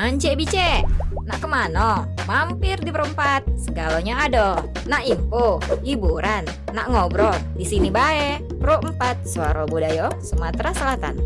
Ancek bice, nak kemana? Mampir di perempat, segalanya ada. Nak info, hiburan, nak ngobrol, di sini bae. Pro 4 Suara Budaya Sumatera Selatan.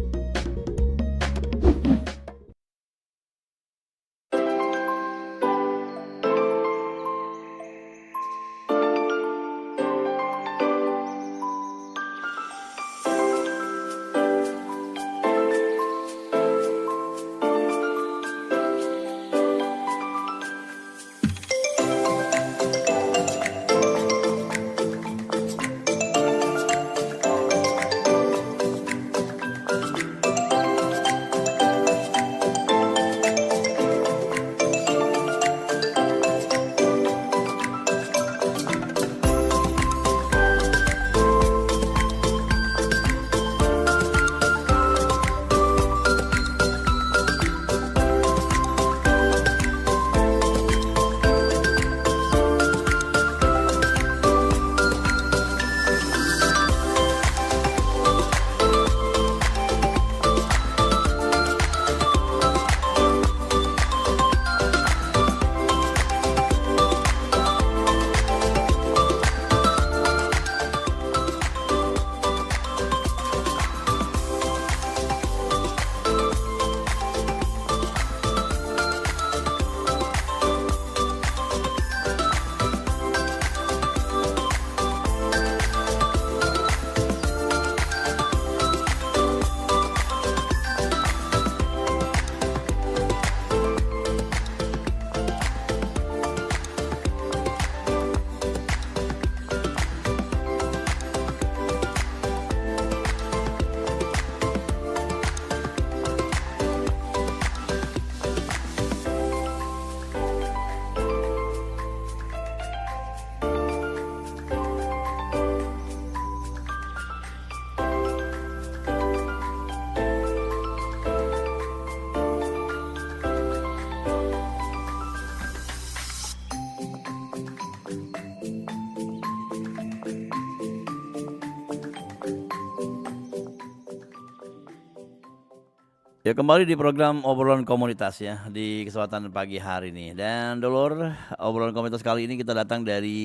Ya, kembali di program obrolan komunitas ya di kesempatan pagi hari ini. Dan dulur, obrolan komunitas kali ini kita datang dari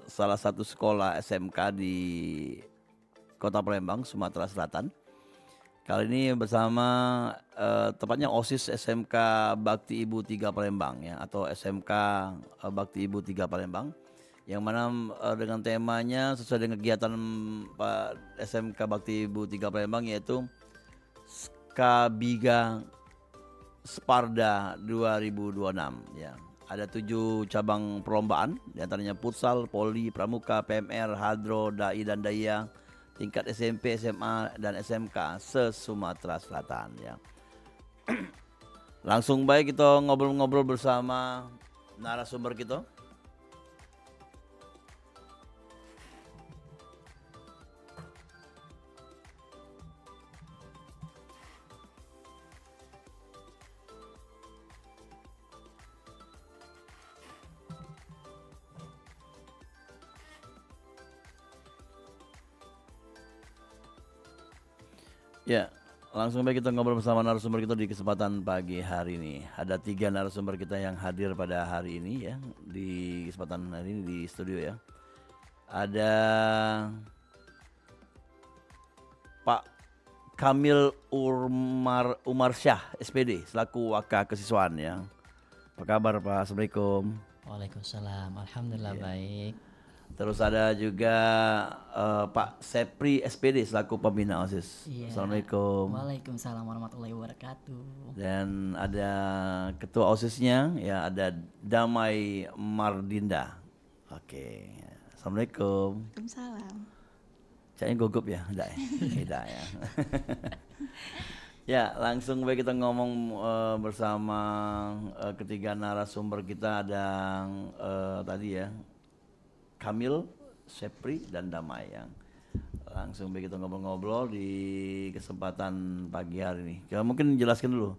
salah satu sekolah SMK di Kota Palembang, Sumatera Selatan. Kali ini bersama tepatnya OSIS SMK Bakti Ibu 3 Palembang ya, atau SMK Bakti Ibu 3 Palembang, yang mana dengan temanya sesuai dengan kegiatan Pak SMK Bakti Ibu 3 Palembang, yaitu Kabiga Sparda 2026 ya. Ada 7 cabang perlombaan, diantaranya futsal, poli, pramuka, PMR, hadro, dai dan daya, tingkat SMP, SMA dan SMK se-Sumatera Selatan ya. Langsung baik kita ngobrol-ngobrol bersama narasumber kita. Ya, langsung baik kita ngobrol bersama narasumber kita di kesempatan pagi hari ini. Ada 3 narasumber kita yang hadir pada hari ini ya, di kesempatan hari ini di studio ya. Ada Pak Kamil Umarsyah SPD selaku Waka Kesiswaan ya. Apa kabar Pak? Assalamualaikum. Waalaikumsalam, alhamdulillah baik. Terus ada juga Pak Sepri SPD selaku pembina OSIS. Iya. Assalamualaikum. Waalaikumsalam warahmatullahi wabarakatuh. Dan ada ketua OSISnya ya, ada Damai Mardinda. Oke. Assalamualaikum. Waalaikumsalam. Kayaknya gugup ya, enggak ya? Tidak ya. Ya, langsung baik kita ngomong bersama ketiga narasumber kita. Ada tadi ya, Kamil, Sepri dan Damai yang langsung baik kita ngobrol-ngobrol di kesempatan pagi hari ini. Kita mungkin jelaskan dulu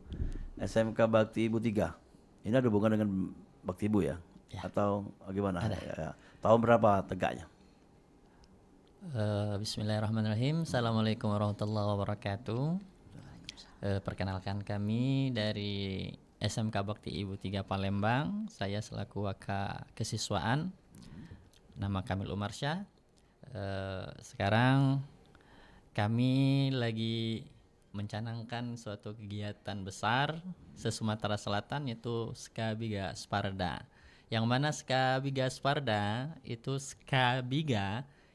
SMK Bakti Ibu 3. Ini ada hubungan dengan Bakti Ibu ya? Ya. Atau gimana? Ada. Ya. Tahun berapa tegaknya? Bismillahirrahmanirrahim. Assalamualaikum warahmatullahi wabarakatuh. Perkenalkan, kami dari SMK Bakti Ibu 3 Palembang. Saya selaku Waka Kesiswaan. Nama Kamil Umarsyah. Sekarang kami lagi mencanangkan suatu kegiatan besar se-Sumatera Selatan, yaitu Skabiga Sparda. Yang mana Skabiga Sparda itu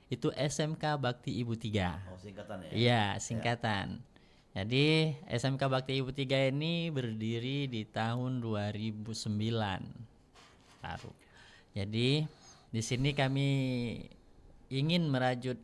itu SMK Bakti Ibu 3. Oh, singkatan ya? Iya, singkatan. Jadi SMK Bakti Ibu 3 ini berdiri di tahun 2009 baru. Jadi di sini kami ingin merajut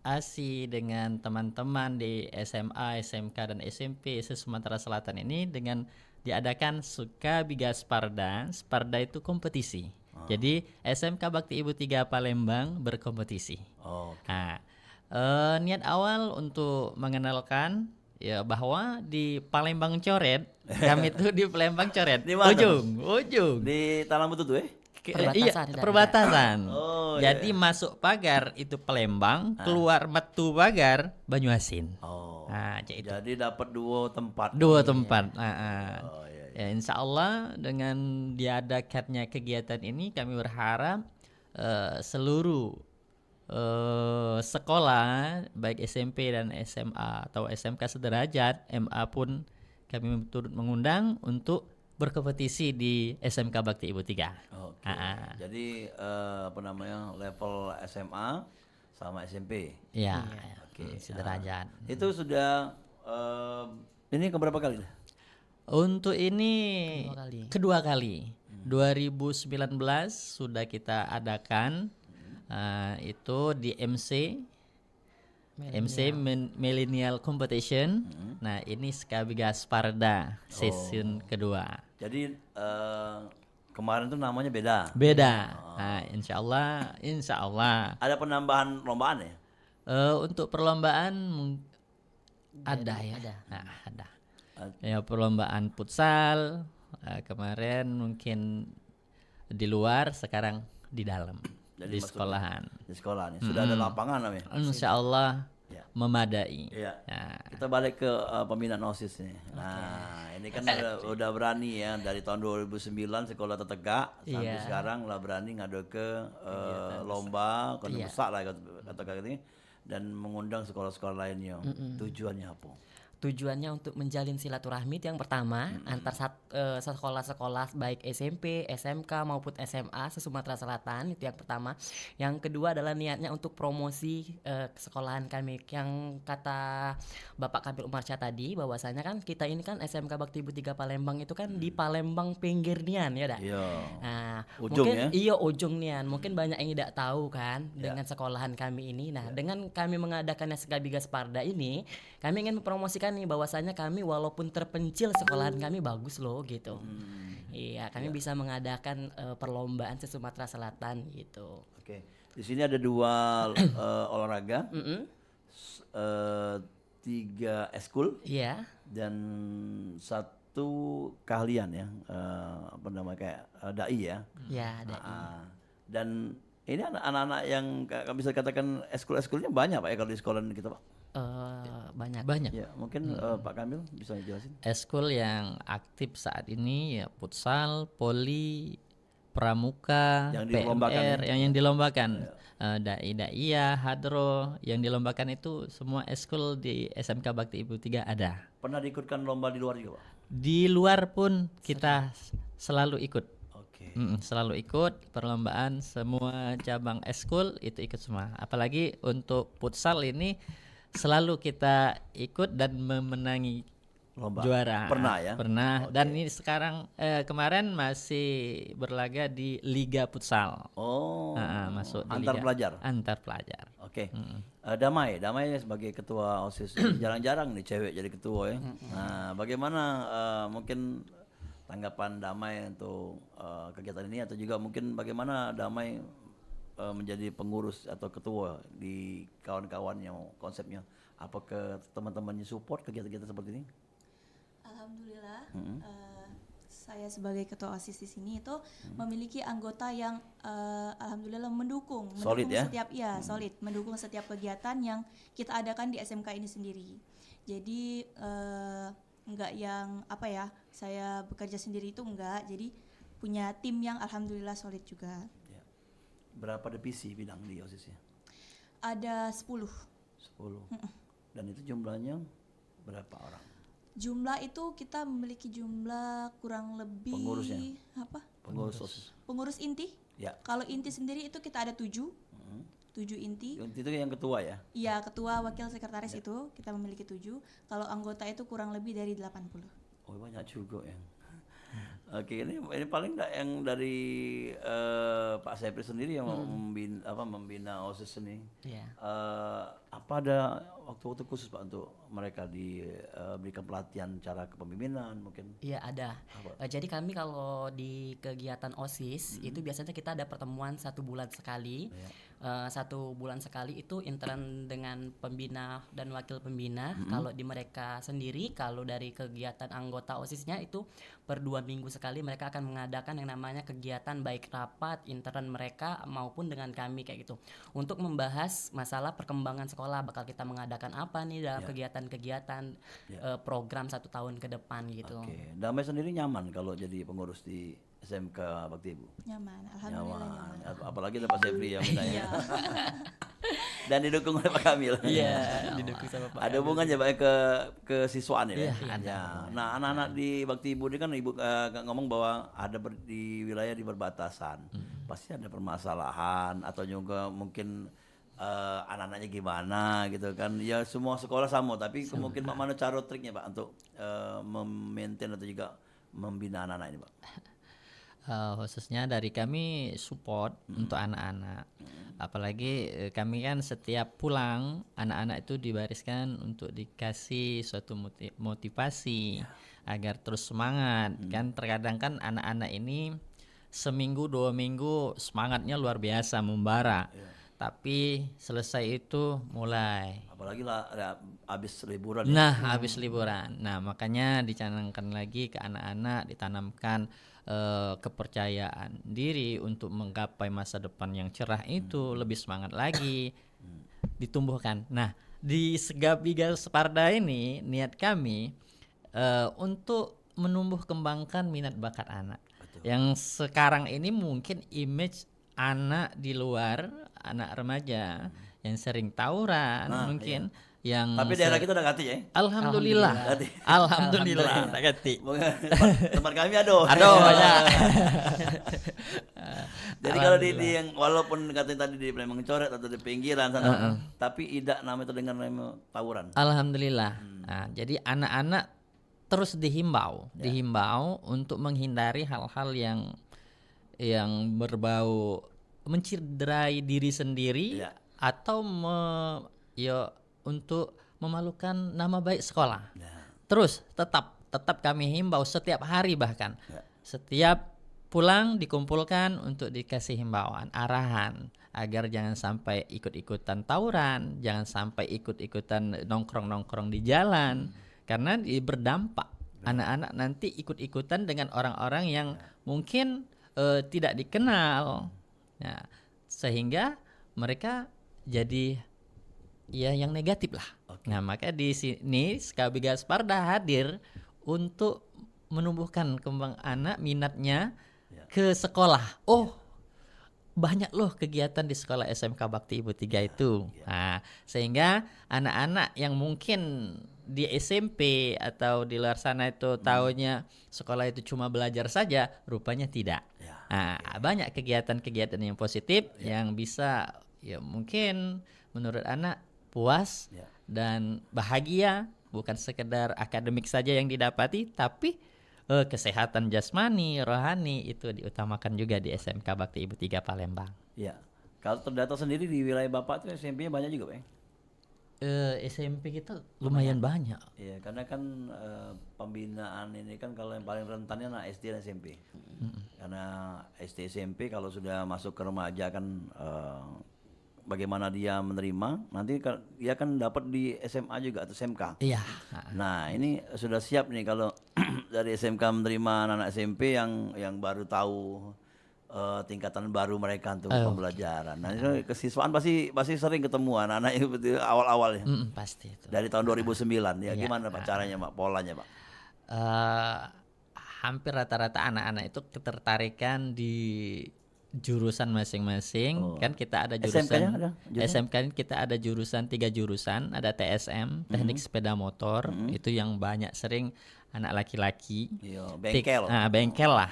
ASI dengan teman-teman di SMA, SMK dan SMP se-Sumatera Selatan ini dengan diadakan Skabiga Sparda. Sparda itu kompetisi. Jadi SMK Bakti Ibu 3 Palembang berkompetisi. Oh, Nah, niat awal untuk mengenalkan ya bahwa di Palembang Coret, kami itu di Palembang Coret, Di mana? ujung. di Talang Betutu ya? Iya, perbatasan. Oh, Jadi masuk pagar itu Palembang, keluar metu pagar Banyuasin. Oh. Nah, itu Jadi dapat dua tempat. dua tempat. Oh, iya. Ya, insya Allah dengan diadakannya kegiatan ini kami berharap seluruh sekolah baik SMP dan SMA atau SMK sederajat, MA pun kami turut mengundang untuk berkompetisi di SMK Bakti Ibu 3. Oke. Jadi level SMA sama SMP. Ya, Oke. sederajat. Itu sudah ini keberapa kali? Untuk ini kedua kali. 2019 sudah kita adakan itu di Millennial Competition. Nah, ini Skabiga Sparda season kedua. Jadi kemarin tuh namanya beda. Beda. Nah, insya Allah. Ada penambahan lombaan ya? Untuk perlombaan ada ya. Nah, ada. Ya, perlombaan futsal kemarin mungkin di luar, sekarang di dalam. Jadi Di maksudnya sekolahan. Di sekolah nih. Sudah ada lapangan namanya. Insya Allah Ya. memadai. Iya. Nah, Kita balik ke pembinaan OSIS nih. Nah, ini kan udah berani ya dari tahun 2009 sekolah tertegak sampai Iya. sekarang lah berani ngadu ke lomba, konten Iya. besar lah kata ini dan mengundang sekolah-sekolah lainnya. Tujuannya apa? Tujuannya untuk menjalin silaturahmi itu yang pertama antar sekolah-sekolah baik SMP, SMK maupun SMA se-Sumatera Selatan, itu yang pertama. Yang kedua adalah niatnya untuk promosi kesekolahan kami, yang kata Bapak Kamil Umarsyah tadi bahwasanya kan kita ini kan SMK Bakti Ibu 3 Palembang itu kan di Palembang pinggir nian ya dah. Iya. Nah, Ujung mungkin ya? iya ujung nian. Mungkin banyak yang tidak tahu kan dengan sekolahan kami ini. Nah, dengan kami mengadakannya Skabiga Sparda ini, kami ingin mempromosikan nih bahwasanya kami walaupun terpencil sekolahan kami bagus loh gitu. Iya, kami bisa mengadakan perlombaan se-Sumatera Selatan gitu. Oke. Di sini ada dua olahraga. 3 eskul Iya. dan 1 keahlian ya. Kayak dai ya. Ya, ada. Dan ini anak-anak yang bisa katakan eskul-eskulnya banyak Pak ya kalau di sekolah kita Pak. Banyak. Ya, mungkin Pak Kamil bisa jelasin. eskul yang aktif saat ini ya futsal, poli, pramuka, Yang dilombakan PMR, ya? yang dilombakan, dai-daiyah, hadro, yang dilombakan itu semua eskul di SMK Bakti Ibu 3 ada. Pernah diikutkan lomba di luar juga Pak? Di luar pun kita selalu ikut. Oke. Selalu ikut perlombaan, semua cabang eskul itu ikut semua. Apalagi untuk futsal ini selalu kita ikut dan memenangi Lomba. juara. Pernah ya? Pernah. Dan ini sekarang kemarin masih berlaga di Liga Futsal. Oh. Masuk di Antar Liga pelajar. Antar pelajar. Oke. Damai sebagai ketua OSIS jarang-jarang nih cewek jadi ketua ya. Nah, bagaimana mungkin tanggapan Damai untuk kegiatan ini atau juga mungkin bagaimana Damai menjadi pengurus atau ketua di kawan-kawannya konsepnya? Apa ke teman-temannya support kegiatan-kegiatan seperti ini? Alhamdulillah, saya sebagai ketua OSIS di sini itu memiliki anggota yang alhamdulillah mendukung Solid ya? setiap solid, mendukung setiap kegiatan yang kita adakan di SMK ini sendiri. Jadi nggak yang apa ya, saya bekerja sendiri itu enggak. Jadi punya tim yang alhamdulillah solid juga. Ya. Berapa divisi bidang di OSIS ya? Ada 10. 10. Dan itu jumlahnya berapa orang? Jumlah itu kita memiliki jumlah kurang lebih Pengurusnya? apa? Pengurus OSIS. Pengurus inti. Ya. Kalau inti sendiri itu kita ada 7. 7 inti. Itu yang ketua ya? Iya, ketua, wakil, sekretaris itu kita memiliki 7. Kalau anggota itu kurang lebih dari 80. Oh banyak juga ya. Oke, ini paling enggak yang dari Pak Sepri sendiri yang membina OSIS ini. Iya. Apa ada waktu-waktu khusus Pak untuk mereka diberikan pelatihan cara kepemimpinan mungkin? Iya ada. Jadi kami kalau di kegiatan OSIS itu biasanya kita ada pertemuan 1 bulan sekali. 1 bulan sekali itu intern dengan pembina dan wakil pembina. Kalau di mereka sendiri, kalau dari kegiatan anggota OSISnya itu per 2 minggu sekali mereka akan mengadakan yang namanya kegiatan baik rapat intern mereka maupun dengan kami kayak gitu. Untuk membahas masalah perkembangan sekolah, bakal kita mengadakan apa nih dalam kegiatan-kegiatan program 1 tahun ke depan gitu. Oke, Damai sendiri nyaman kalau jadi pengurus di SMK Bakti Ibu? Nyaman, alhamdulillah nyaman. Apalagi ada Pak Sepri yang minta. Dan didukung oleh Pak Kamil. Iya, didukung sama Pak. Ada hubungannya Pak ke siswaan ya? Iya, Ya. Nah, anak-anak di Bakti Ibu ini kan Ibu ngomong bahwa ada di wilayah di perbatasan. Pasti ada permasalahan atau juga mungkin anak-anaknya gimana gitu kan. Ya semua sekolah sama, tapi mungkin mana cara triknya Pak untuk memaintain atau juga membina anak-anak ini Pak? Khususnya dari kami support untuk anak-anak. Apalagi kami kan setiap pulang anak-anak itu dibariskan untuk dikasih suatu motivasi agar terus semangat. Kan terkadang kan anak-anak ini seminggu 2 minggu semangatnya luar biasa membara. Tapi selesai itu mulai. Apalagi lah habis liburan. Nah, habis liburan. Nah, makanya dicanangkan lagi ke anak-anak, ditanamkan kepercayaan diri untuk menggapai masa depan yang cerah itu lebih semangat lagi ditumbuhkan. Nah, di Segabiga Sparda ini niat kami untuk menumbuh kembangkan minat bakat anak. Yang sekarang ini mungkin image anak di luar, anak remaja yang sering tawuran mungkin yang Tapi daerah kita udah ganti ya. Alhamdulillah. Alhamdulillah. Tak ganti. Tempat kami aduh. Banyak. Jadi kalau di yang walaupun katanya tadi di Palembang coret atau di pinggiran sana, tapi tidak namanya terdengar namanya tawuran. Alhamdulillah. Nah, jadi anak-anak terus dihimbau untuk menghindari hal-hal yang berbau menciderai diri sendiri atau untuk memalukan nama baik sekolah. Terus tetap kami himbau setiap hari bahkan setiap pulang dikumpulkan untuk dikasih himbauan, arahan agar jangan sampai ikut-ikutan tawuran, jangan sampai ikut-ikutan nongkrong-nongkrong di jalan karena berdampak. Anak-anak nanti ikut-ikutan dengan orang-orang yang mungkin tidak dikenal. Nah, sehingga mereka jadi yang negatif lah. Nah, maka di sini Segabiga Sparda hadir untuk menumbuhkan kembang anak minatnya ke sekolah. Oh, banyak loh kegiatan di sekolah SMK Bakti Ibu 3 itu. Nah, sehingga anak-anak yang mungkin di SMP atau di luar sana itu taunya sekolah itu cuma belajar saja, rupanya tidak. Nah, banyak kegiatan-kegiatan yang positif yang bisa mungkin menurut anak puas dan bahagia, bukan sekedar akademik saja yang didapati, tapi kesehatan jasmani, rohani itu diutamakan juga di SMK Bakti Ibu 3 Palembang. Ya. Kalau terdata sendiri di wilayah Bapak itu SMP-nya banyak juga, Pak? SMP kita lumayan banyak. Iya, karena kan pembinaan ini kan kalau yang paling rentannya anak SD dan SMP. Karena SD SMP kalau sudah masuk ke remaja kan bagaimana dia menerima, nanti dia kan dapat di SMA juga atau SMK. Iya. Nah, ini sudah siap nih kalau dari SMK menerima anak SMP yang baru tahu tingkatan baru mereka untuk pembelajaran. Nah, itu kesiswaan pasti sering ketemu anak-anak itu awal-awal ya. Pasti itu. Dari tahun 2009 ya, gimana Pak caranya Pak, polanya Pak? eh, hampir rata-rata anak-anak itu ketertarikan di jurusan masing-masing. Kan kita ada SMK-nya jurusan ada jurusan? SMK kita ada jurusan 3 jurusan, ada TSM, teknik sepeda motor, itu yang banyak sering anak laki-laki. Iya, bengkel. Bengkel lah.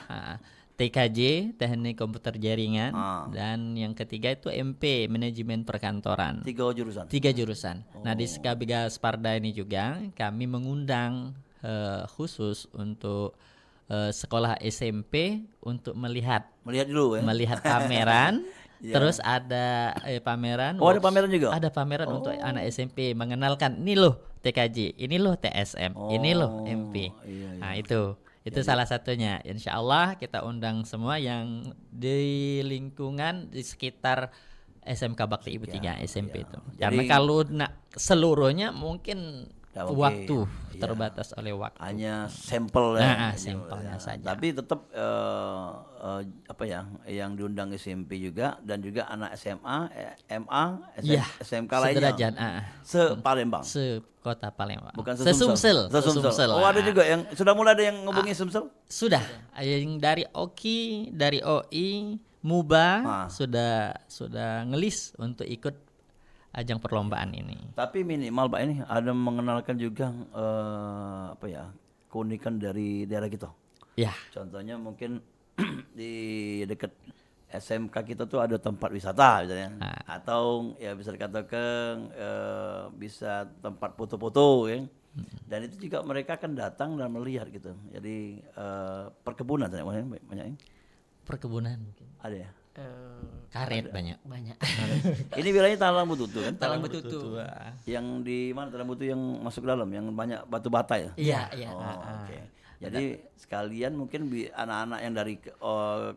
TKJ, teknik komputer jaringan, Ah. dan yang ketiga itu MP, manajemen perkantoran. 3 jurusan. 3 jurusan. Nah di Skabiga Sparda ini juga kami mengundang khusus untuk sekolah SMP untuk melihat Melihat dulu ya. melihat pameran. Iya. Terus ada pameran. Oh, ada pameran juga? Ada pameran untuk anak SMP, mengenalkan ini loh TKJ, ini loh TSM, ini loh MP. iya, iya. Nah itu salah satunya. Insya Allah kita undang semua yang di lingkungan di sekitar SMK Bakti Ibu 3 SMP itu. Karena Jadi- kalau seluruhnya mungkin Nggak mungkin, waktu iya. terbatas oleh waktu. Hanya sampel ya. Sampelnya saja. Tapi tetap apa ya, yang diundang SMP juga dan juga anak SMA, MA, Iya, SMK lainnya. sederajat. Se-Palembang. Sekota Palembang. Bukan Sesumsel. Sesumsel. Oh, ada juga yang sudah mulai ada yang ngubungi Sumsel? Sudah. Yang dari OKI, dari OI, MUBA sudah ngelis untuk ikut ajang perlombaan ini. Tapi minimal Pak ini ada mengenalkan juga apa ya, keunikan dari daerah kita. Ya, Contohnya mungkin di dekat SMK kita tuh ada tempat wisata misalnya, atau ya bisa dikatakan bisa tempat foto-foto ya. Dan itu juga mereka akan datang dan melihat gitu. Jadi perkebunan banyak. perkebunan mungkin. Ada ya. Karet banyak. Banyak. Ini wilayahnya Talang Bututu kan? Talang Betutu. Yang di mana Talang Bututu yang masuk dalam, yang banyak batu bata ya? Iya, iya. Oh, oke. Jadi sekalian mungkin anak-anak yang dari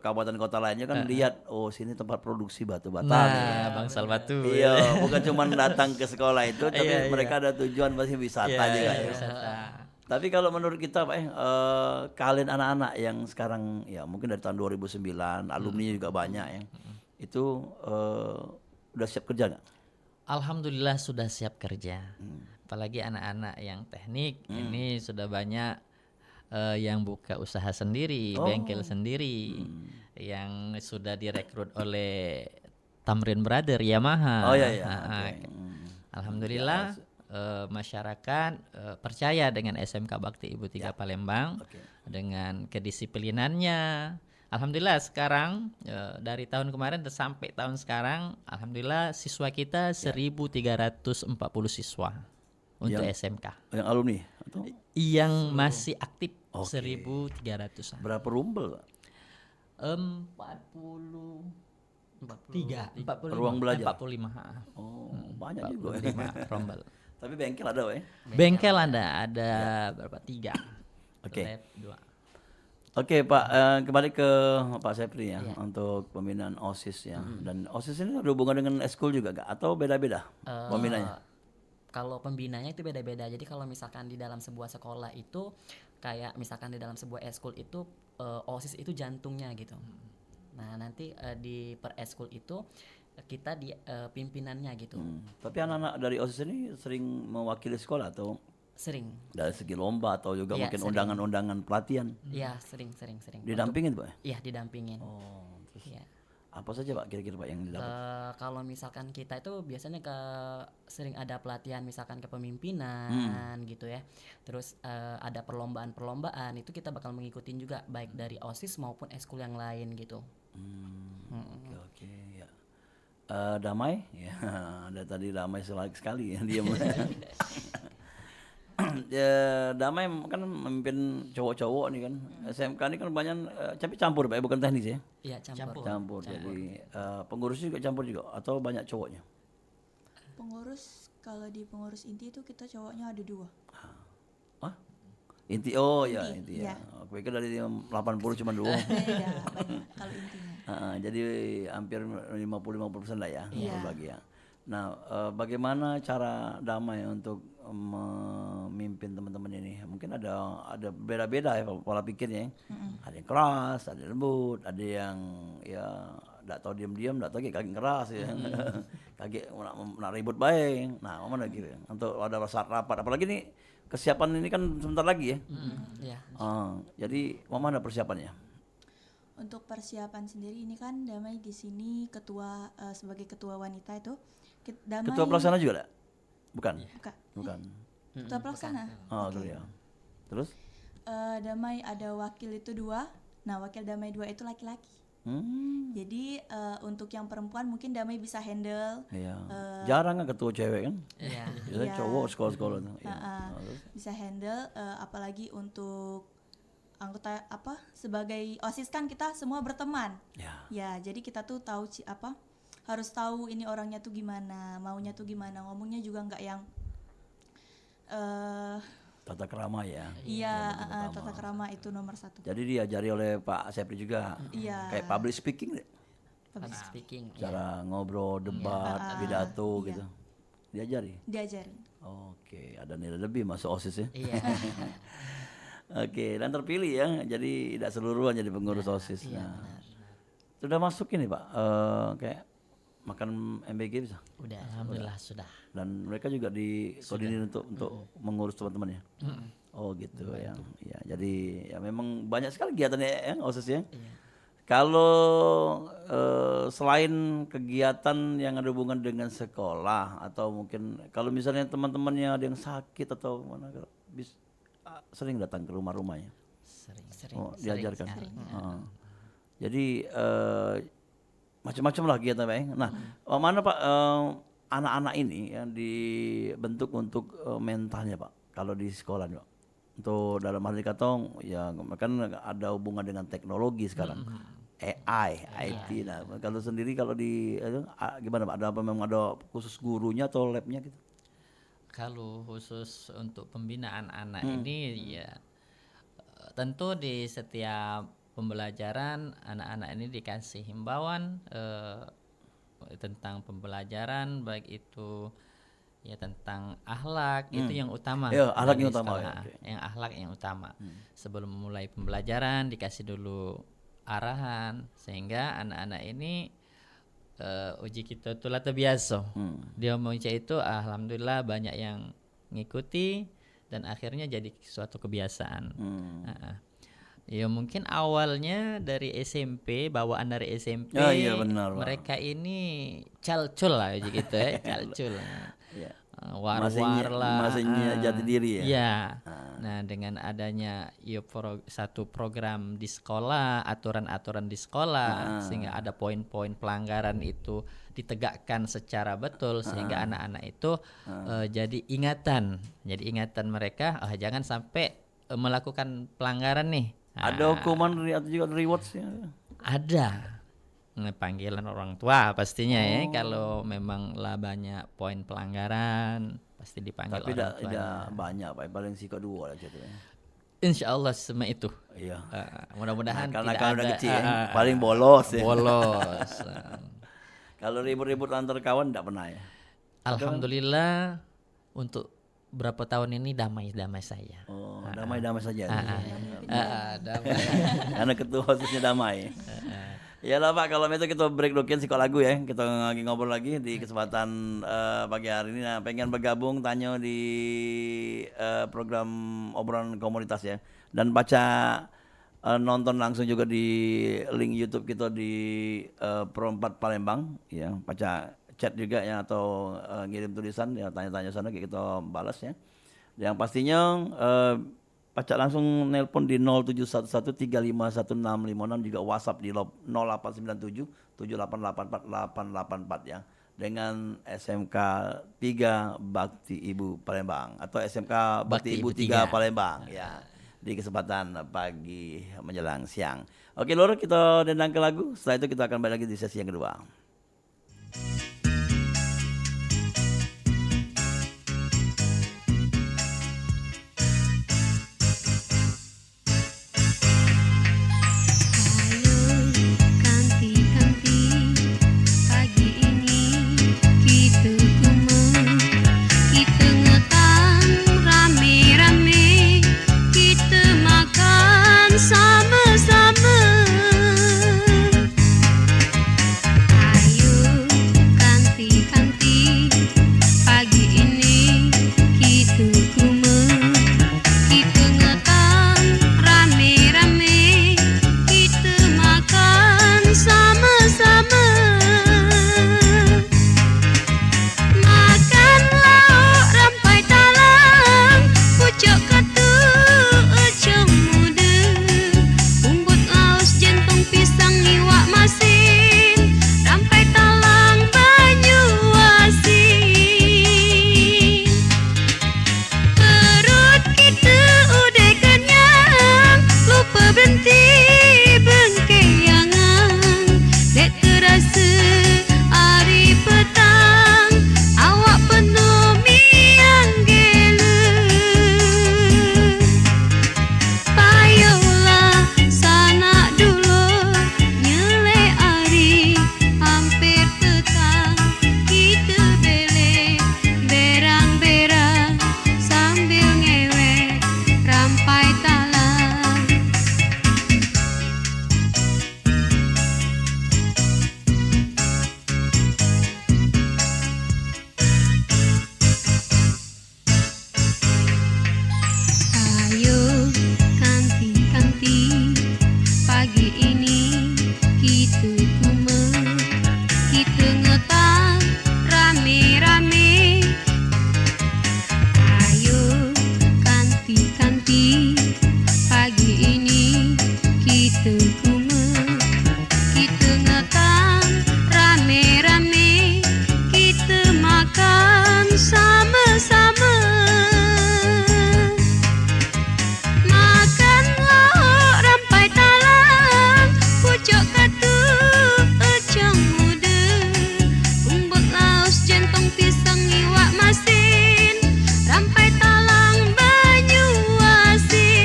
kabupaten kota lainnya kan lihat, oh sini tempat produksi batu bata. Nah, Bangsal Batu. Iya, bukan cuma datang ke sekolah itu, tapi mereka ada tujuan pasti wisata juga ya. Wisata. Tapi kalau menurut kita Pak, kalian anak-anak yang sekarang ya mungkin dari tahun 2009, alumni juga banyak ya, itu udah siap kerja nggak? Alhamdulillah sudah siap kerja. Apalagi anak-anak yang teknik ini sudah banyak yang buka usaha sendiri, bengkel sendiri, yang sudah direkrut oleh Tamrin Brother Yamaha. Oh iya iya. Ah, Oke. Alhamdulillah masyarakat percaya dengan SMK Bakti Ibu 3 Palembang dengan kedisiplinannya. Alhamdulillah sekarang dari tahun kemarin sampai tahun sekarang, alhamdulillah siswa kita 1.340 siswa untuk SMK. Yang alumni atau Yang masih aktif 1.300-an. berapa rumbel Pak? 45 Ruang belajar? 45. Oh, banyak juga. 45 rombel. Tapi bengkel ada Pak ya? Bengkel ada berapa? 3. Oke. Lab 2. Oke Pak, kembali ke Pak Sepri ya, untuk pembinaan OSIS ya. Dan OSIS ini ada hubungan dengan eskul juga gak? Atau beda-beda pembinanya? Kalau pembinanya itu beda-beda. Jadi kalau misalkan di dalam sebuah sekolah itu kayak misalkan di dalam sebuah eskul itu OSIS itu jantungnya gitu. Nah, nanti di per eskul itu kita di pimpinannya gitu. Tapi anak-anak dari OSIS ini sering mewakili sekolah atau Sering. dari segi lomba atau juga Iya, mungkin sering. undangan-undangan pelatihan? Iya, sering. Didampingin Pak ya? Iya, didampingin. Oh, terus Iya. apa saja Pak kira-kira Pak yang didapat? Kalau misalkan kita itu biasanya sering ada pelatihan misalkan kepemimpinan gitu ya. Terus ada perlombaan-perlombaan itu kita bakal mengikutin juga baik dari OSIS maupun eskul yang lain gitu. Oke, ya. Damai, ya ada tadi Damai sekali ya dia. Ya, Damai kan memimpin cowok-cowok nih kan. SMK ini kan banyak tapi campur Pak, bukan teknis ya? Iya, campur. Campur. Jadi pengurus juga campur juga atau banyak cowoknya? Pengurus, kalau di pengurus inti itu kita cowoknya ada 2. Hah? Inti, oh ya Inti, inti ya. ya. Aku pikir dari 80 cuma 2. Beda banyak kalau intinya. Jadi hampir 50-50% lah ya Iya. berbagi ya. Nah, bagaimana cara Damai untuk memimpin teman-teman ini? Mungkin ada beda-beda ya pola pikirnya. Ada yang keras, ada yang lembut, ada yang ya enggak tahu diam-diam, enggak tahu kaget keras ya. Kaget nak ribut baik. Nah, mana gitu. Untuk ada rapat apalagi nih kesiapan ini kan sebentar lagi ya. Ya. Jadi mana persiapannya? Untuk persiapan sendiri ini kan Damai di sini sebagai ketua wanita itu Damai Ketua pelaksana juga enggak? Bukan. bukan. Bukan. Ketua pelaksana. Oh, gitu ya. Terus? Damai ada wakil itu 2. Nah, wakil Damai 2 itu laki-laki. Jadi untuk yang perempuan mungkin Damai bisa handle. Iya. Jarang kan ketua cewek kan? Iya. Biasanya Iya. cowok sekolah-sekolah tuh. Iya. Terus? Bisa handle apalagi untuk anggota sebagai OSIS kan kita semua berteman. Ya. Ya, jadi kita tuh tahu harus tahu ini orangnya tuh gimana, maunya tuh gimana, ngomongnya juga nggak yang Tata krama ya. iya, tata krama itu nomor 1. Jadi diajari oleh Pak Sepri juga. Iya. Kayak public speaking deh. Public speaking. Cara ngobrol, debat, pidato gitu. Diajari. Diajarin. Oke, ada nilai lebih masuk OSIS ya. Iya. Oke, dan terpilih ya. Jadi tidak seluruhan jadi pengurus OSIS. Nah, sudah masuk ini Pak, kayak makan MBG bisa. Udah, alhamdulillah sudah. Dan mereka juga dikoordinir untuk mengurus teman-teman ya. Oh gitu ya. Ya, jadi ya memang banyak sekali kegiatannya ya OSIS ya. Kalau selain kegiatan yang ada hubungan dengan sekolah atau mungkin kalau misalnya teman-temannya ada yang sakit atau mana sering datang ke rumah-rumahnya. Sering. Oh, diajarkan. Jadi macam-macam lah kegiatan Pak. Nah, mana Pak anak-anak ini yang dibentuk untuk mentalnya Pak kalau di sekolah Pak. Untuk dalam hal katong ya kan ada hubungan dengan teknologi sekarang. AI, IT. Nah, kalau sendiri kalau di gimana Pak? Ada apa memang ada khusus gurunya atau labnya gitu? Kalau khusus untuk pembinaan anak ini ya tentu di setiap pembelajaran anak-anak ini dikasih himbauan tentang pembelajaran baik itu ya tentang akhlak itu yang utama. Ya, akhlak yang bagi utama, sekolah. ya, oke. Yang akhlak yang utama. Sebelum memulai pembelajaran dikasih dulu arahan sehingga anak-anak ini uji kita tuh lata biasa. Dia mau itu alhamdulillah banyak yang ngikuti dan akhirnya jadi suatu kebiasaan. Ya mungkin awalnya dari SMP, bawaan dari SMP, iya benar, Pak. mereka ini calcul lah gitu ya, calcul. Iya. War-war lah. Masihnya jati diri ya. Iya. Nah, dengan adanya satu program di sekolah, aturan-aturan di sekolah, sehingga ada poin-poin pelanggaran itu ditegakkan secara betul, sehingga anak-anak itu jadi ingatan mereka, jangan sampai melakukan pelanggaran nih. Ada hukuman atau juga rewards ya? Ada. Panggilan orang tua pastinya ya, kalau memang lah banyak poin pelanggaran pasti dipanggil Tapi orang tua. tidak banyak Pak, paling sih kedua lah jatuhnya. Insya Allah semua itu. Iya. Mudah-mudahan Karena tidak kalau ada udah kecil ya, paling bolos ya. bolos. Kalau ribut-ribut antar kawan tidak pernah ya. Alhamdulillah untuk berapa tahun ini damai saya. Oh, damai-damai saja. Damai. Karena ketua khususnya damai. Ya lah Pak, kalau itu kita break dulu sikok lagu ya. Kita lagi ngobrol lagi di kesempatan pagi hari ini. Nah, pengen bergabung tanya di program obrolan komunitas ya. Dan baca nonton langsung juga di link YouTube kita di Pro 4 Palembang ya. Baca chat juga ya atau ngirim tulisan ya, tanya-tanya sana kita balas ya. Yang pastinya baca langsung nelpon di 0711351656 juga WhatsApp di 0897 7884884 ya dengan SMK 3 Bakti Ibu Palembang atau SMK Bakti Ibu 3 Palembang ya di kesempatan pagi menjelang siang. Oke Lur, kita dendang ke lagu. Setelah itu kita akan balik lagi di sesi yang kedua. Sama-sama kita kume, kita ngekang rame-rame, kita makan sama-sama. Makan lauk rampai talang, pucuk katu econg muda, umbut laos jentong pisang iwak masin, rampai talang banyu asin.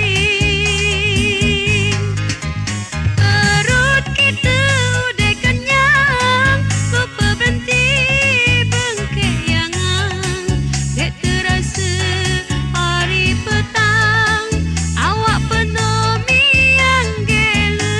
Perut kita udah kenyang, lupa berhenti bengkeyangan. Dek terasa hari petang, awak penuh miang gela.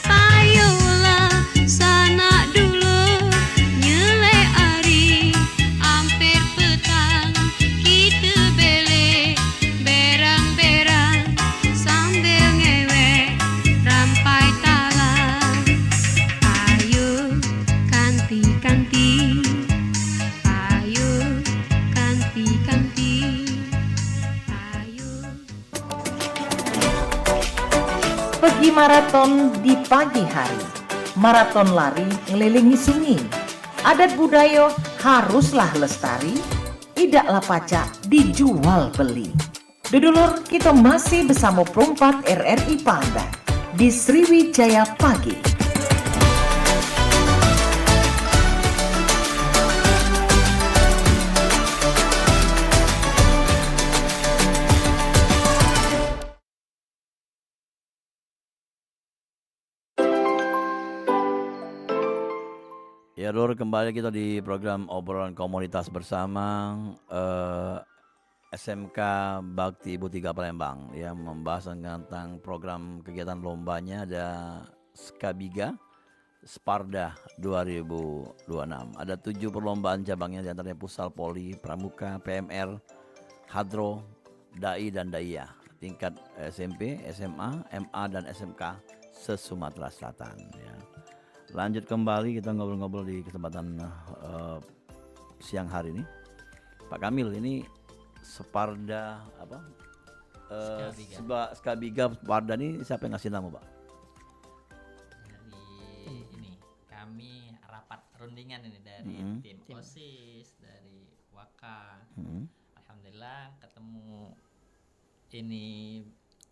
Payolah sanak dulu, nyelek hari, hampir petang, kita bele, berang-berang, sambil ngewek, rampai talang. Ayo kanti-kanti, ayo kanti-kanti, ayo. Pergi maraton di pagi hari. Maraton lari ngelilingi sungai. Adat budaya haruslah lestari. Idaklah pacak dijual beli. Dudulur, kita masih bersama Perumpat RRI Pandan di Sriwijaya Pagi. Ya Lur, kembali kita di program obrolan komunitas bersama SMK Bakti Ibu 3 Palembang yang membahas tentang program kegiatan lombanya ada Skabiga Sparda 2026. Ada 7 perlombaan cabangnya diantaranya Pusal Poli, Pramuka, PMR, Hadro, Dai dan Daiyah. Tingkat SMP, SMA, MA dan SMK se-Sumatera Selatan ya. Lanjut kembali kita ngobrol-ngobrol di kesempatan siang hari ini. Pak Kamil, ini Sparda apa? Skabiga Sparda ini siapa yang ngasih nama, Pak? Dari ini kami rapat rundingan ini dari tim OSIS, dari Waka. Alhamdulillah ketemu ini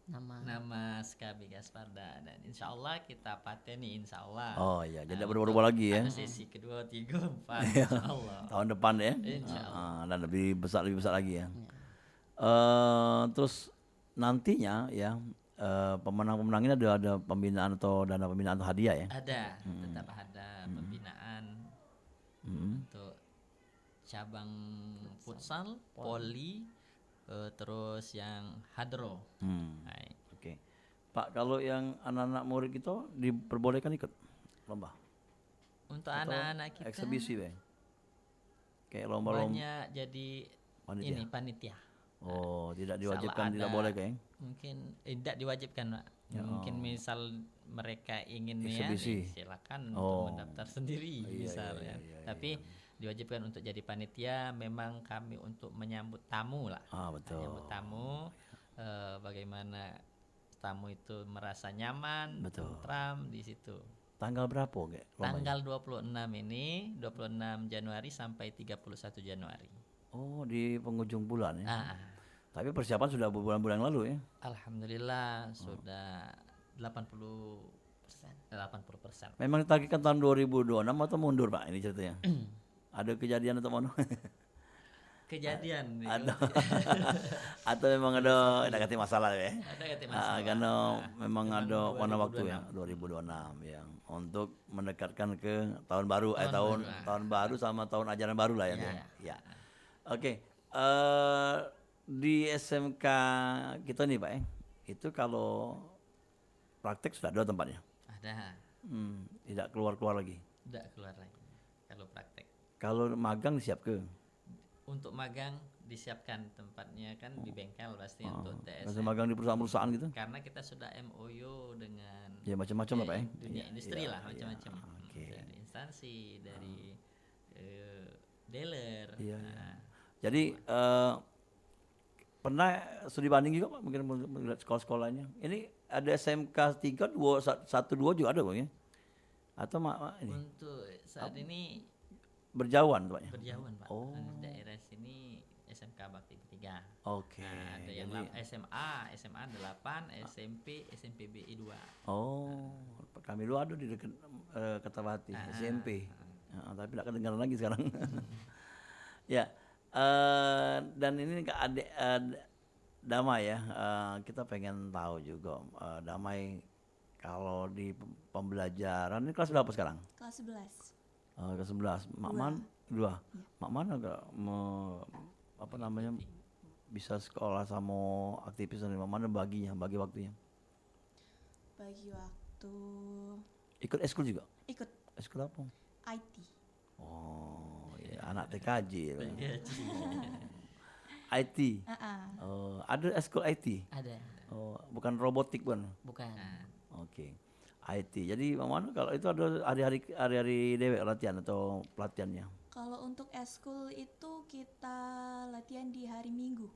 nama Skabiga Sparda dan insya Allah kita pateni insya Allah. Oh iya, jadi berubah lagi ya. Sesi kedua, 3, 4 insya Allah. Tahun depan ya. Insya Allah. Dan lebih besar lagi ya. Terus nantinya ya pemenang-pemenang ini ada pembinaan atau dana pembinaan atau hadiah ya? Ada, tetap ada pembinaan untuk cabang futsal, poli, terus yang hadro. Hai. Oke. Pak, kalau yang anak-anak murid kita diperbolehkan ikut lomba? Untuk Atau anak-anak kita eksebisi, Bang? Kayak lomba-lomba. banyak jadi Panitia? ini panitia. Oh, tidak Insya diwajibkan, Allah tidak ada. boleh kayaknya. Mungkin tidak diwajibkan, Pak. Ya, Mungkin misal mereka ingin ya, Eksebisi. silakan Oh. untuk mendaftar sendiri Iya, misalnya. iya, Tapi diwajibkan untuk jadi panitia memang kami untuk menyambut tamu lah. Betul. Menyambut tamu, bagaimana tamu itu merasa nyaman, Betul. tentram di situ. Tanggal berapa, Kak? Tanggal 26 ini, 26 Januari sampai 31 Januari. Oh, di penghujung bulan ya. Ah, Tapi persiapan sudah bulan-bulan lalu ya. Alhamdulillah sudah 80%. Memang ditargetkan tahun 2026 atau mundur, Pak? Ini ceritanya. Ada kejadian atau mana? Kejadian nih. Atau memang ada kata masalah ya? Ada kata masalah. Karena memang Memang ada warna waktu 2026. ya 2026 yang untuk mendekatkan ke tahun baru tahun baru sama tahun ajaran baru lah ya. Ya. Ya. Oke. Di SMK kita nih, Pak itu kalau praktek sudah ada tempatnya. Ada. Tidak keluar lagi. Tidak keluar lagi kalau praktek. Kalau magang disiap ke? Untuk magang disiapkan tempatnya kan di bengkel pasti untuk Kalau TSM. magang di perusahaan-perusahaan gitu? Karena kita sudah MOU dengan Ya macam-macam lah, Pak dunia industri Iya, lah macam-macam. Oke. Dari instansi, dari dealer. Iya, Nah, Jadi Pernah studi banding juga Pak, mungkin melihat sekolah-sekolahnya. Ini ada SMK 3, 2, 1, 2 juga ada Bang ya? Atau ini Untuk saat ini berjauhan Pak ya? berjauhan Pak. Oh. Daerah sini SMK Bakti 3. Oke. Nah, ada yang jadi- SMA 8, SMP, SMP BI 2. Oh, kami dulu ada di dekat Kertapati, SMP. Tapi tidak kedengaran lagi sekarang. Ya, dan ini ke adik Damai ya, kita pengen tahu juga Damai kalau di pembelajaran ini kelas berapa sekarang? Kelas 11. Kelas 11. Mak Man dua. Mak Man agak apa namanya bisa sekolah sama aktivis dan Mak mana bagi waktunya. Bagi waktu Ikut eskul juga? ikut Eskul apa? IT. Oh, ya anak TKJ. Iya, IT. Oh, ada eskul IT. Ada, Oh, bukan robotik bukan? bukan. Oke. IT. Jadi mana kalau itu ada hari-hari dewek latihan atau pelatihannya? Kalau untuk eskul itu kita latihan di hari Minggu.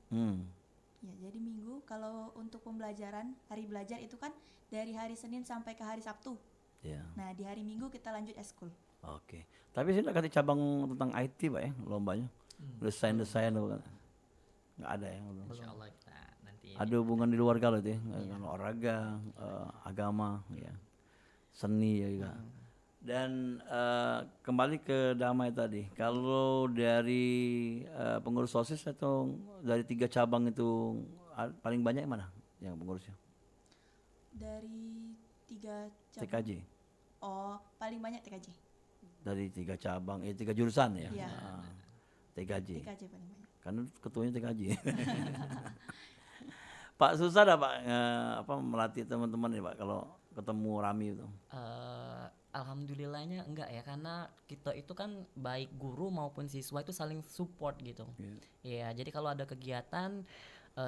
Ya, jadi Minggu. Kalau untuk pembelajaran, hari belajar itu kan dari hari Senin sampai ke hari Sabtu. Ya. Nah, di hari Minggu kita lanjut eskul. Oke. Tapi sih kasih cabang tentang IT Pak ya, lombanya. Desain bukan? Nggak ada ya. Insya Allah kita nanti Ada hubungan di luar kalau itu ya, olahraga, agama, ya, seni ya juga. Dan kembali ke Damai tadi, kalau dari pengurus OSIS atau dari 3 cabang itu paling banyak yang mana yang pengurusnya? Dari 3 cabang. TKJ. Oh, paling banyak TKJ. Dari 3 cabang, 3 jurusan ya. Iya. TKJ. TKJ paling banyak. Karena ketuanya TKJ. Pak susah dah Pak melatih teman-teman nih Pak kalau ketemu Rami itu. Alhamdulillahnya enggak ya, karena kita itu kan baik guru maupun siswa itu saling support gitu. Iya, jadi kalau ada kegiatan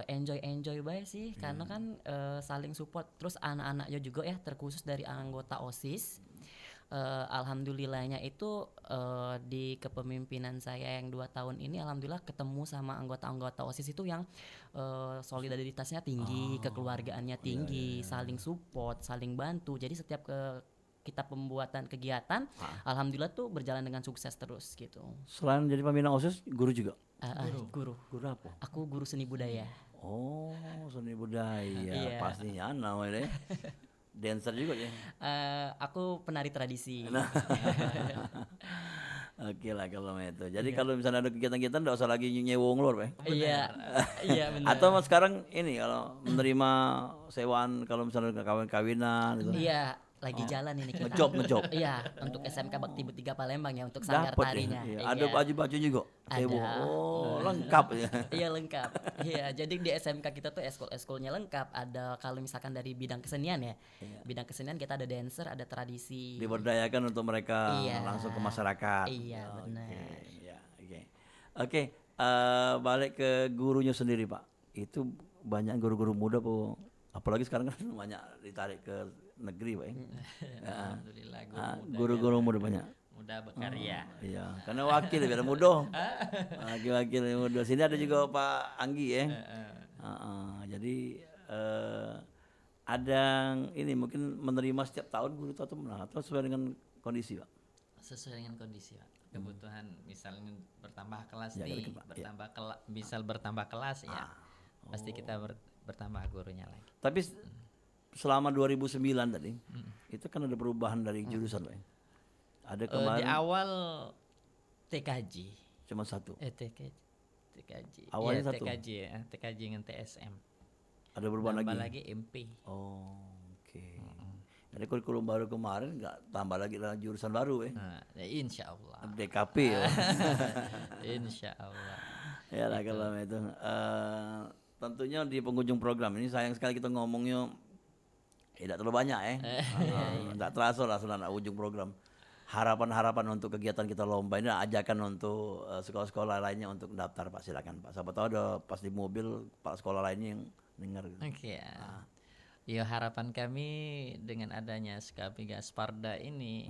enjoy baik sih, karena kan saling support. Terus anak-anaknya juga ya, terkhusus dari anggota OSIS. Alhamdulillahnya itu di kepemimpinan saya yang 2 tahun ini, alhamdulillah ketemu sama anggota-anggota OSIS itu yang solidaritasnya tinggi, kekeluargaannya tinggi, saling support, saling bantu. Jadi setiap kita pembuatan kegiatan, alhamdulillah tuh berjalan dengan sukses terus gitu. Selain jadi pembina OSIS, guru juga? Guru. Guru apa? Aku guru seni budaya. Oh, seni budaya. Iya. Pastinya namanya. Dancer juga ya? Aku penari tradisi. Oke lah kalau itu. Jadi kalau misalnya ada kegiatan-kegiatan nggak usah lagi nyewong lor, Pak. Iya, iya benar. Atau sekarang ini kalau menerima sewaan kalau misalnya kawin-kawinan gitu. Iya, lagi jalan ini kita. Ngejob. Iya, untuk SMK Bakti 3 Palembang ya, untuk sanggar Dapat tarinya. ya. Iya. Iya. Ada baju-baju juga. Ada. Sewong. Oh, lengkap ya. Iya lengkap. Iya, jadi di SMK kita tuh eskul-eskulnya lengkap. Ada kalau misalkan dari bidang kesenian ya. Bidang kesenian kita ada dancer, ada tradisi. Diberdayakan untuk mereka Iya. langsung ke masyarakat. Iya, benar. Iya, oke. Oke, balik ke gurunya sendiri, Pak. Itu banyak guru-guru muda, Bu. Apalagi sekarang kan banyak ditarik ke negeri, Pak. alhamdulillah Guru-guru muda banyak. mudah berkarya. Iya, karena wakil biar muda. Wakil-wakil muda. Sini ada juga Pak Anggi ya. Jadi ada yang ini mungkin menerima setiap tahun guru itu atau sesuai dengan kondisi, Pak. Sesuai dengan kondisi Pak. Kebutuhan misalnya bertambah kelas Ya, nih, gitu, Pak. misal bertambah kelas ya. Pasti kita bertambah gurunya lagi. Tapi selama 2009 tadi, itu kan ada perubahan dari jurusan, Pak. Ada Di kemarin awal TKJ. cuma satu. TKJ. Awalnya Iya, satu? TKJ dengan TSM. Ada perubahan Tambah lagi. lagi MP. Oh, oke. Jadi kurikulum baru kemarin nggak tambah lagi lah jurusan baru, Nah, ya insya Allah. DKP ya. Insya Allah. Ya lah kalau itu. Tentunya di penghujung program ini sayang sekali kita ngomongnya tidak terlalu banyak ya. Tidak terasa lah setelah ujung program. Harapan-harapan untuk kegiatan kita lomba ini ajakan untuk sekolah-sekolah lainnya untuk daftar Pak, silakan Pak. Siapa tahu ada pas di mobil Pak sekolah lainnya yang dengar. Oke ya. Ya harapan kami dengan adanya Skapiga Sparda ini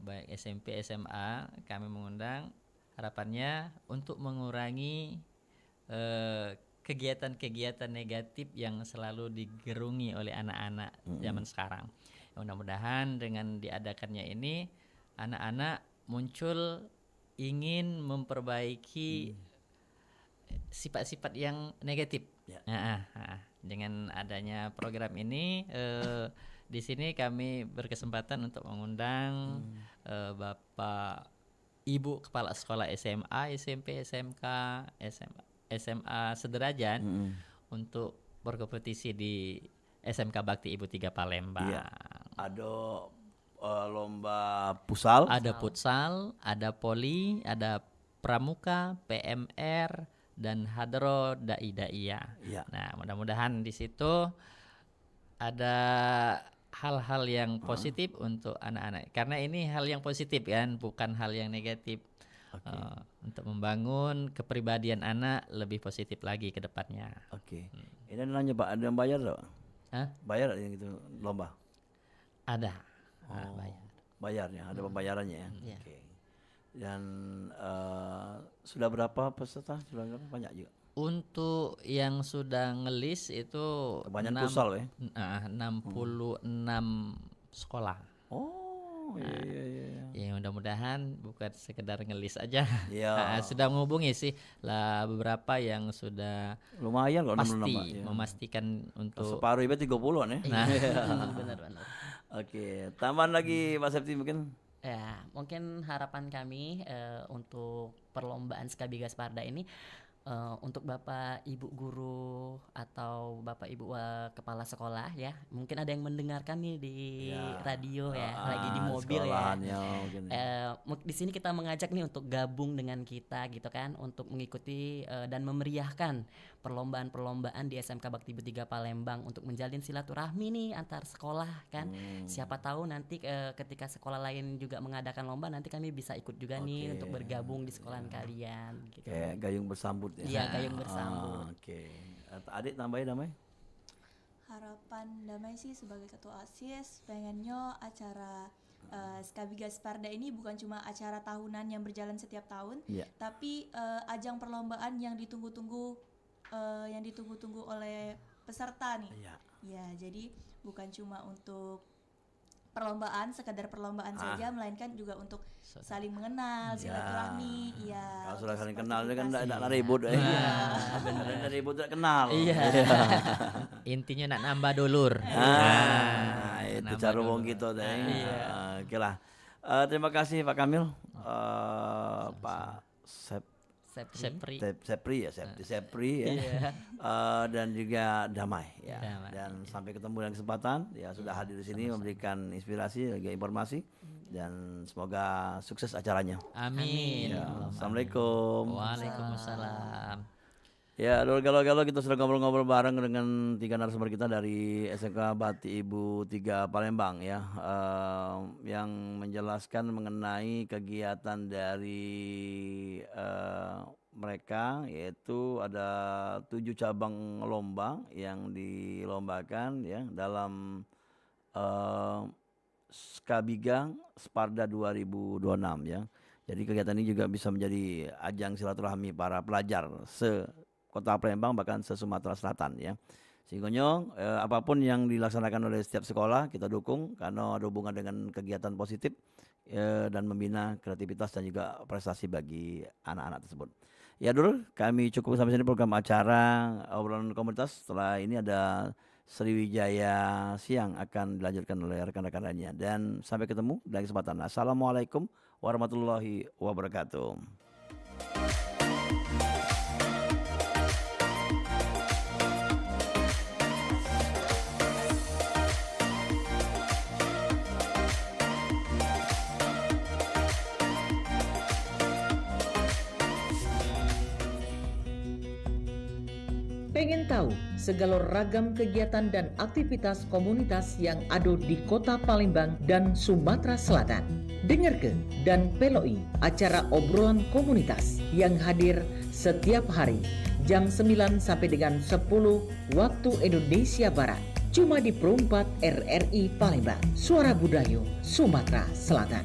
baik SMP SMA kami mengundang harapannya untuk mengurangi kegiatan-kegiatan negatif yang selalu digerungi oleh anak-anak zaman sekarang. Mudah-mudahan dengan diadakannya ini anak-anak muncul ingin memperbaiki sifat-sifat yang negatif. Ya. Dengan adanya program ini di sini kami berkesempatan untuk mengundang Bapak Ibu Kepala Sekolah SMA, SMP, SMK, SMA sederajat untuk berkompetisi di SMK Bakti Ibu 3 Palembang. Iya. Ada lomba pusal. Ada futsal, ada poli, ada pramuka, PMR, dan hadro dai-daiyah. Iya. Nah, mudah-mudahan di situ ada hal-hal yang positif untuk anak-anak. Karena ini hal yang positif kan, bukan hal yang negatif. Untuk membangun kepribadian anak lebih positif lagi ke depannya. Oke. Ini nanya Pak, ada yang bayar tak? Hah? Bayar yang gitu lomba? Ada. Oh, Bayar. bayarnya, ada pembayarannya ya. Iya. Oke. Dan sudah berapa peserta? Sudah berapa? Banyak juga. Untuk yang sudah ngelis itu Kebanyakan futsal ya. 66 sekolah. Oh, iya. Ya mudah-mudahan bukan sekedar ngelis aja. Iya. Sudah menghubungi sih lah beberapa yang sudah Lumayan kok 66, Pak, pasti ya. memastikan untuk Separuh ibu 30-an ya. Nah. Benar-benar. Oke, tambahan lagi Mas Septi mungkin. Ya, mungkin harapan kami untuk perlombaan Skabiga Sparda ini untuk Bapak Ibu guru atau Bapak Ibu kepala sekolah ya, mungkin ada yang mendengarkan nih di Ya. radio ya, lagi di mobil ya. sekolahannya mungkin. Di sini kita mengajak nih untuk gabung dengan kita gitu kan, untuk mengikuti dan memeriahkan perlombaan-perlombaan di SMK Bakti Ibu 3 Palembang untuk menjalin silaturahmi nih antar sekolah kan. Siapa tahu nanti ketika sekolah lain juga mengadakan lomba, nanti kami bisa ikut juga nih untuk bergabung di sekolahan kalian gitu. Kayak gayung bersambut ya. Iya, gayung bersambut. Oke. Adik tambahin damai? Harapan damai sih sebagai ketua OSIS pengennya acara Skabiga Sparda ini bukan cuma acara tahunan yang berjalan setiap tahun, Iya. tapi ajang perlombaan yang ditunggu-tunggu oleh peserta nih. Iya. Ya, jadi bukan cuma untuk sekedar perlombaan saja, melainkan juga untuk saling mengenal, silaturahmi. Iya. Kalau sudah saling seperti kenal itu itu kan pasti. tidak ribut ya. Benar ribut tidak kenal. Iya. Intinya nak nambah dulur. Itu nambah cara dulur. wong gitu deh. Oke lah. Terima kasih Pak Kamil. Pak Sepri. Sepri ya. Dan juga Damai ya. Damai. Dan sampai ketemu dalam kesempatan ya, sudah hadir di sini memberikan inspirasi, juga informasi, dan semoga sukses acaranya. Amin. Ya, Assalamualaikum. Waalaikumsalam. Ya, galau-galau kita sudah ngobrol-ngobrol bareng dengan 3 narasumber kita dari SMK Bakti Ibu 3 Palembang ya, yang menjelaskan mengenai kegiatan dari mereka, yaitu ada 7 cabang lomba yang dilombakan ya dalam Skabiga Sparda 2026 ya. Jadi kegiatan ini juga bisa menjadi ajang silaturahmi para pelajar Kota Palembang bahkan se-Sumatera Selatan ya. Sehingga apapun yang dilaksanakan oleh setiap sekolah kita dukung karena ada hubungan dengan kegiatan positif dan membina kreativitas dan juga prestasi bagi anak-anak tersebut. Ya dulu kami cukup sampai sini program acara obrolan komunitas. Setelah ini ada Sriwijaya Siang akan dilanjutkan oleh rekan-rekan lainnya, dan sampai ketemu dalam kesempatan. Assalamualaikum warahmatullahi wabarakatuh. Pengen tahu segala ragam kegiatan dan aktivitas komunitas yang ada di Kota Palembang dan Sumatera Selatan? Dengarkan dan peloi acara obrolan komunitas yang hadir setiap hari jam 9 sampai dengan 10 waktu Indonesia Barat. Cuma di Pro 4 RRI Palembang, Suara Budaya Sumatera Selatan.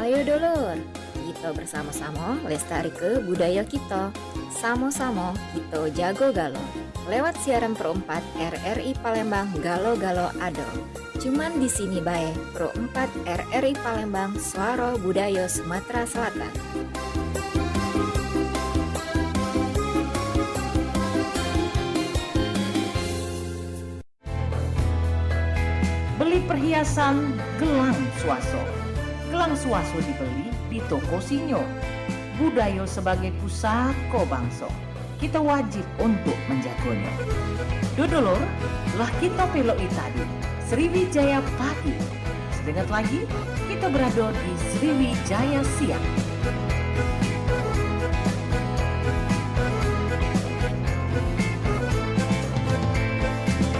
Ayo dulur, kita bersama-sama lestari ke budaya kita. Samo-samo kita jago galo. Lewat siaran Pro 4 RRI Palembang Galo-Galo Ado. Cuman di sini bae Pro 4 RRI Palembang Suara Budaya Sumatera Selatan. Beli perhiasan gelang suaso. Gelang suaso dibeli di toko Sinyo. Budaya sebagai pusako bangsa. Kita wajib untuk menjaganya. Dodolor, lah kita peloi tadi Sriwijaya pagi. Sedengat lagi kita berada di Sriwijaya siang.